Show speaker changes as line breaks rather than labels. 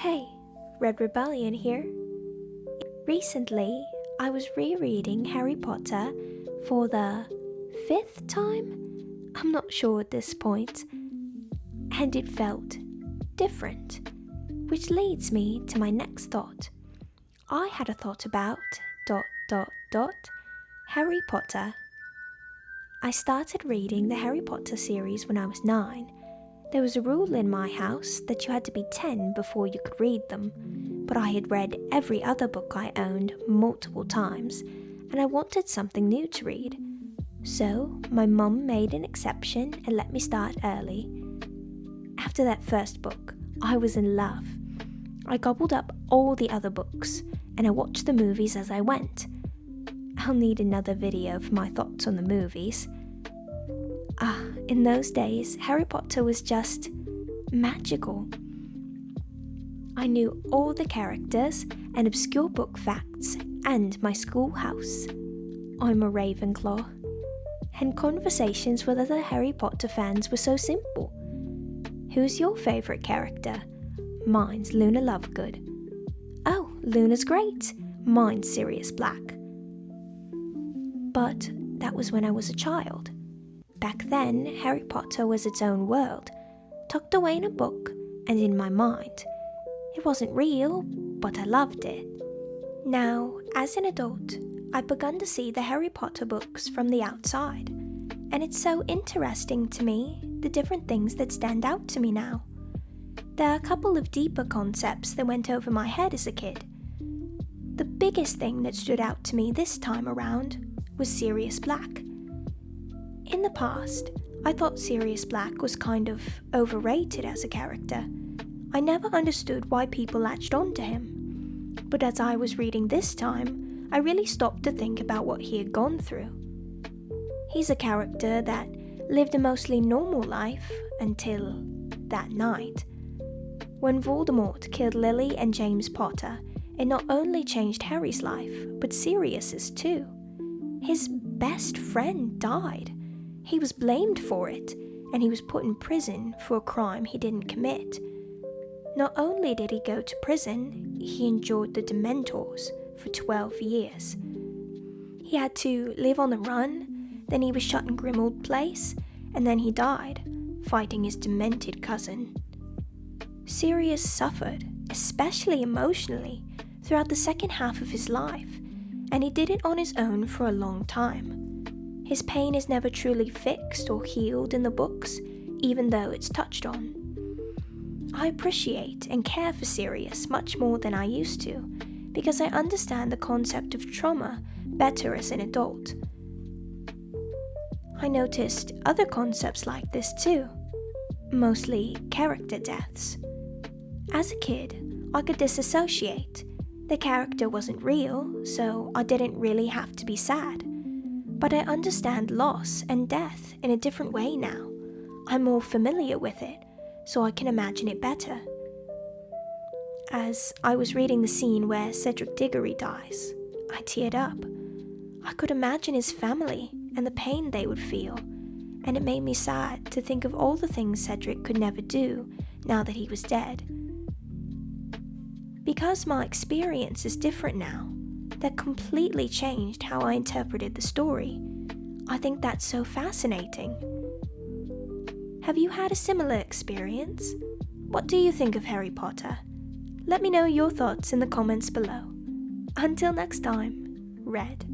Hey, Red Rebellion here. Recently, I was rereading Harry Potter for the 5th time? I'm not sure at this point. And it felt different. Which leads me to my next thought. I had a thought about Harry Potter. I started reading the Harry Potter series when I was 9. There was a rule in my house that you had to be 10 before you could read them, but I had read every other book I owned multiple times, and I wanted something new to read. So, my mum made an exception and let me start early. After that first book, I was in love. I gobbled up all the other books, and I watched the movies as I went. I'll need another video for my thoughts on the movies. In those days, Harry Potter was just magical. I knew all the characters and obscure book facts and my schoolhouse. I'm a Ravenclaw. And conversations with other Harry Potter fans were so simple. Who's your favourite character? Mine's Luna Lovegood. Oh, Luna's great. Mine's Sirius Black. But that was when I was a child. Back then, Harry Potter was its own world, tucked away in a book and in my mind. It wasn't real, but I loved it. Now, as an adult, I've begun to see the Harry Potter books from the outside, and it's so interesting to me, the different things that stand out to me now. There are a couple of deeper concepts that went over my head as a kid. The biggest thing that stood out to me this time around was Sirius Black. In the past, I thought Sirius Black was kind of overrated as a character. I never understood why people latched on to him. But as I was reading this time, I really stopped to think about what he had gone through. He's a character that lived a mostly normal life until that night. When Voldemort killed Lily and James Potter, it not only changed Harry's life, but Sirius's too. His best friend died. He was blamed for it, and he was put in prison for a crime he didn't commit. Not only did he go to prison, he endured the Dementors for 12 years. He had to live on the run, then he was shut in Grimmauld Place, and then he died, fighting his demented cousin. Sirius suffered, especially emotionally, throughout the second half of his life, and he did it on his own for a long time. His pain is never truly fixed or healed in the books, even though it's touched on. I appreciate and care for Sirius much more than I used to, because I understand the concept of trauma better as an adult. I noticed other concepts like this too, mostly character deaths. As a kid, I could disassociate. The character wasn't real, so I didn't really have to be sad. But I understand loss and death in a different way now. I'm more familiar with it, so I can imagine it better. As I was reading the scene where Cedric Diggory dies, I teared up. I could imagine his family and the pain they would feel, and it made me sad to think of all the things Cedric could never do now that he was dead. Because my experience is different now, that completely changed how I interpreted the story. I think that's so fascinating. Have you had a similar experience? What do you think of Harry Potter? Let me know your thoughts in the comments below. Until next time, Red.